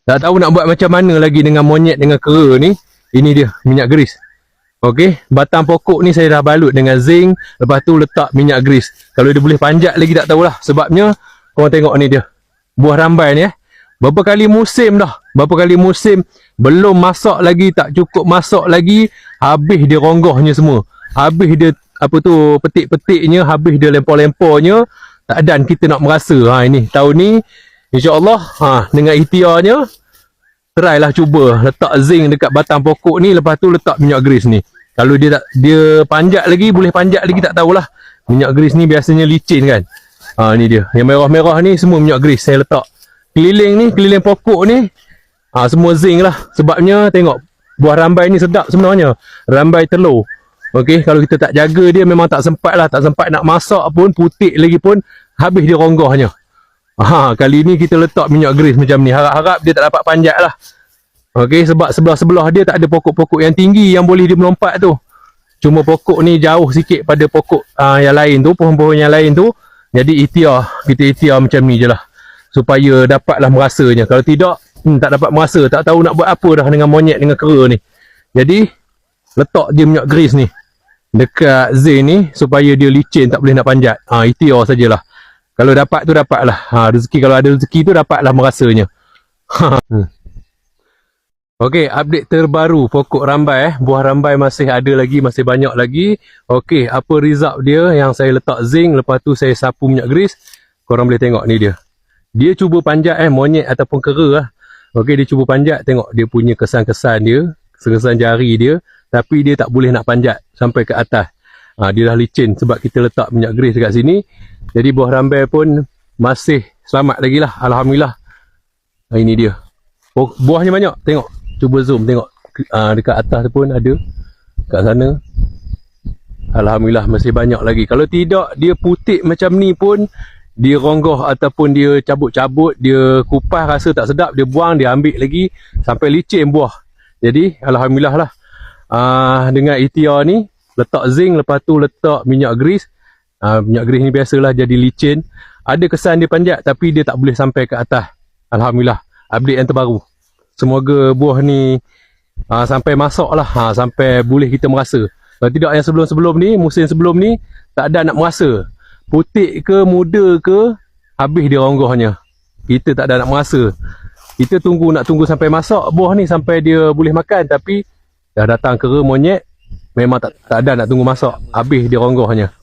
Tak tahu nak buat macam mana lagi dengan monyet dengan kera ni. Ini dia minyak grease. Okey, batang pokok ni saya dah balut dengan zinc, lepas tu letak minyak grease. Kalau dia boleh panjat lagi tak tahulah. Sebabnya korang tengok ni dia. Buah rambai ni berapa kali musim dah. Berapa kali musim belum masak lagi, tak cukup masak lagi, habis dia ronggahnya semua. Habis dia apa tu petik-petiknya, habis dia lempar-lemparnya. Tak dan kita nak merasa. Ini tahun ni insya-Allah dengan ikhtiarnya try lah cuba letak zinc dekat batang pokok ni, lepas tu letak minyak grease ni. Kalau dia panjat lagi, boleh panjat lagi tak tahulah. Minyak grease ni biasanya licin kan. Ni dia. Yang merah-merah ni semua minyak grease saya letak. Keliling ni, keliling pokok ni semua zinc lah. Sebabnya tengok buah rambai ni sedap sebenarnya. Rambai telur. Okey, kalau kita tak jaga dia memang tak sempat lah, tak sempat nak masak pun, putik lagi pun habis dia ronggahnya. Kali ni kita letak minyak grease macam ni. Harap-harap dia tak dapat panjat lah. Okey, sebab sebelah-sebelah dia tak ada pokok-pokok yang tinggi yang boleh dia melompat tu. Cuma pokok ni jauh sikit pada pokok yang lain tu, pohon-pohon yang lain tu. Jadi kita ikhtiar macam ni je lah. Supaya dapatlah merasanya. Kalau tidak, tak dapat merasa. Tak tahu nak buat apa dah dengan monyet, dengan kera ni. Jadi, letak je minyak grease ni dekat zinc ni supaya dia licin, tak boleh nak panjat. Ikhtiar sajalah. Kalau dapat tu dapatlah. Rezeki, kalau ada rezeki tu dapatlah merasanya. Okey, update terbaru pokok rambai buah rambai masih ada lagi, masih banyak lagi. Okey, apa result dia yang saya letak zinc, lepas tu saya sapu minyak grease. Korang boleh tengok ni dia. Dia cuba panjat monyet ataupun kera lah. Okey, dia cuba panjat, tengok dia punya kesan-kesan dia, kesan jari dia, tapi dia tak boleh nak panjat sampai ke atas. Dia dah licin sebab kita letak minyak grease dekat sini. Jadi buah rambai pun masih selamat lagi lah. Alhamdulillah. Ini dia. Buahnya banyak. Tengok. Cuba zoom tengok. Dekat atas pun ada. Kat sana. Alhamdulillah masih banyak lagi. Kalau tidak dia putik macam ni pun, dia ronggah ataupun dia cabut-cabut, dia kupas rasa tak sedap, dia buang, dia ambil lagi sampai licin buah. Jadi Alhamdulillah lah. Dengan ikhtiar ni, letak zinc, lepas tu letak minyak grease. Minyak grease ni biasalah jadi licin. Ada kesan dia panjat tapi dia tak boleh sampai ke atas. Alhamdulillah. Update yang terbaru. Semoga buah ni sampai masak lah. Sampai boleh kita merasa. Kalau tidak yang sebelum-sebelum ni, musim sebelum ni, tak ada nak merasa. Putik ke, muda ke, habis dia ronggahnya. Kita tak ada nak merasa. Kita nak tunggu sampai masak buah ni, sampai dia boleh makan. Tapi dah datang kera monyet, memang tak ada nak tunggu masak. Habis dia ronggahnya.